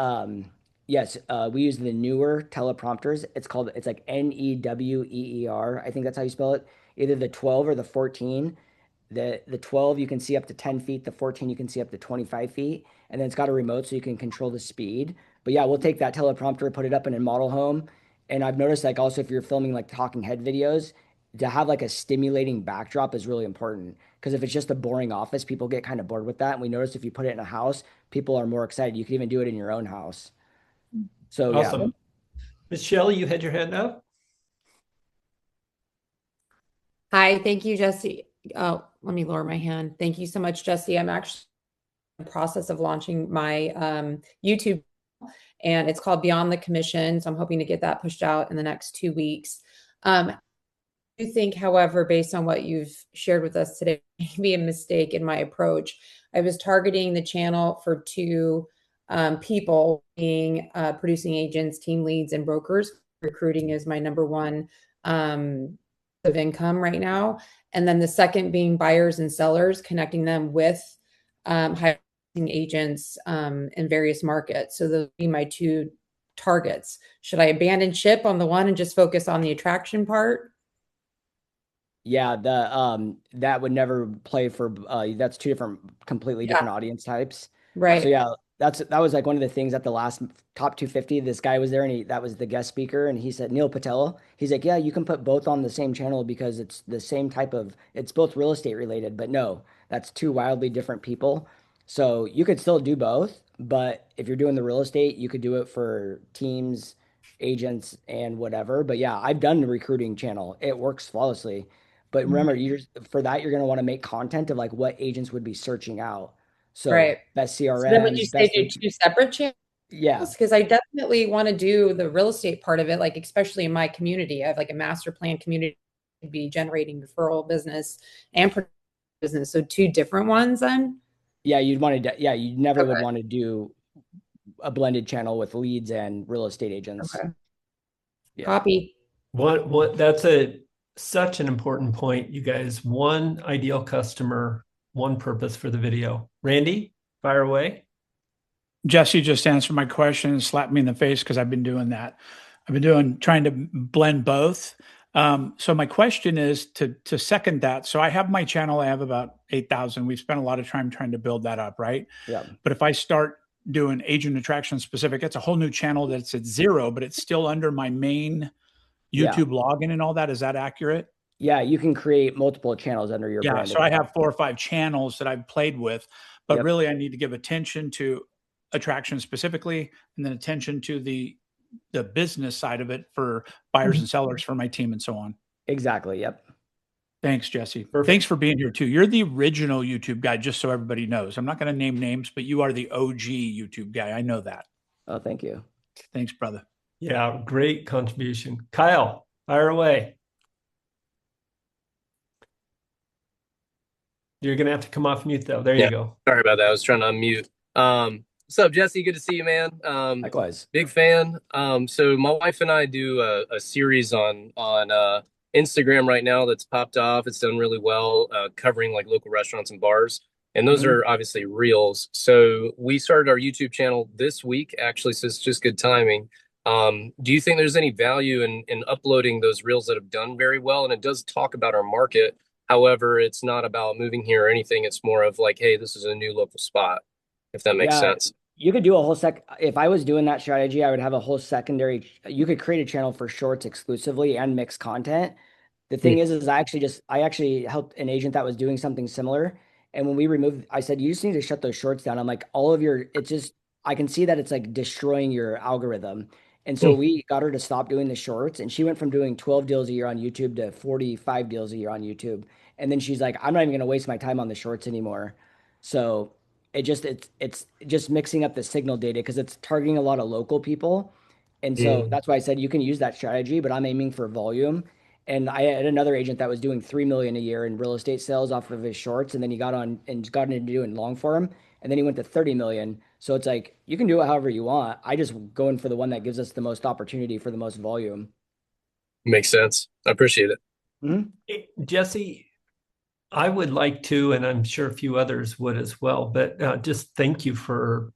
yes, we use the newer teleprompters. It's like Neweer. I think that's how you spell it. Either the 12 or the 14. The 12 you can see up to 10 feet, the 14 you can see up to 25 feet, and then it's got a remote so you can control the speed. But yeah, we'll take that teleprompter, put it up in a model home. And I've noticed like also if you're filming like talking head videos, to have like a stimulating backdrop is really important. Because if it's just a boring office, people get kind of bored with that. And we noticed if you put it in a house, people are more excited. You can even do it in your own house. So yeah. Awesome. Michelle, you had your hand up. Hi, thank you, Jesse. Oh, let me lower my hand. Thank you so much, Jesse. I'm actually in the process of launching my YouTube, and it's called Beyond the Commission. So I'm hoping to get that pushed out in the next 2 weeks. I do think, however, based on what you've shared with us today, maybe a mistake in my approach. I was targeting the channel for two people, being producing agents, team leads, and brokers. Recruiting is my number one of income right now. And then the second being buyers and sellers, connecting them with hiring agents in various markets. So those would be my two targets. Should I abandon ship on the one and just focus on the attraction part? Yeah, that would never play for that's two different completely different audience types. Right. So yeah, that was like one of the things at the last top 250. This guy was there and that was the guest speaker and he said Neil Patel. He's like, yeah, you can put both on the same channel because it's the same type of it's both real estate related, but no, that's two wildly different people. So you could still do both, but if you're doing the real estate, you could do it for teams, agents, and whatever. But yeah, I've done the recruiting channel. It works flawlessly. But remember, for that, you're going to want to make content of like what agents would be searching out. So Right. best So then would you CRMs, say best do two separate channels? yeah, Because I definitely want to do the real estate part of it, like especially in my community. I have like a master plan community to be generating referral business and business. So two different ones then? yeah, you'd want to you never would Okay. want to do a blended channel with leads and real estate agents. Okay. Yeah. Copy. What that's such an important point, you guys. One ideal customer, one purpose for the video. Randy, fire away. Jesse just answered my question and slapped me in the face because I've been doing that. I've been trying to blend both. So my question is to second that. So I have my channel. I have about 8,000. We've spent a lot of time trying to build that up, right? Yeah. But if I start doing agent attraction specific, it's a whole new channel that's at 0, but it's still under my main YouTube login and all that. Is that accurate? Yeah, you can create multiple channels under your brand. So I have 4 or 5 channels that I've played with, but really I need to give attention to attraction specifically, and then attention to the business side of it for buyers and sellers for my team and so on. Exactly. Yep. Thanks, Jesse. Perfect. Thanks for being here too. You're the original YouTube guy, just so everybody knows. I'm not going to name names, but you are the OG YouTube guy. I know that. Oh, thank you. Thanks, brother. Yeah, great contribution. Kyle, fire away. You're going to have to come off mute though. There you go. Sorry about that. I was trying to unmute. What's up, Jesse? Good to see you, man. Likewise. Big fan. So my wife and I do a series on Instagram right now that's popped off. It's done really well, covering like local restaurants and bars. And those are obviously reels. So we started our YouTube channel this week, actually, so it's just good timing. Do you think there's any value in uploading those reels that have done very well? And it does talk about our market. However, it's not about moving here or anything. It's more of like, hey, this is a new local spot, if that makes sense. You could do a whole if I was doing that strategy, I would have a whole secondary. You could create a channel for shorts exclusively and mix content. The thing is I actually helped an agent that was doing something similar. And when we removed, I said, you just need to shut those shorts down. I'm like, I can see that it's like destroying your algorithm. And so we got her to stop doing the shorts, and she went from doing 12 deals a year on YouTube to 45 deals a year on YouTube. And then she's like, I'm not even going to waste my time on the shorts anymore. So it's just mixing up the signal data because it's targeting a lot of local people. And so that's why I said you can use that strategy, but I'm aiming for volume. And I had another agent that was doing 3 million a year in real estate sales off of his shorts. And then he got into doing long form. And then he went to 30 million. So it's like, you can do it however you want. I just go in for the one that gives us the most opportunity for the most volume. Makes sense. I appreciate it. Hey, Jesse, I would like to, and I'm sure a few others would as well, but just thank you for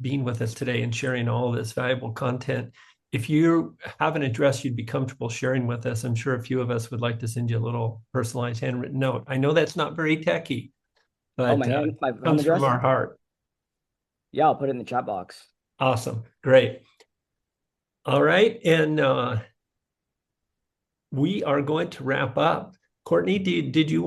being with us today and sharing all this valuable content. if you have an address you'd be comfortable sharing with us, I'm sure a few of us would like to send you a little personalized handwritten note. I know that's not very techy, but my home comes address? from our heart. Yeah, I'll put it in the chat box. Awesome. Great. All right. And we are going to wrap up. Courtney, did you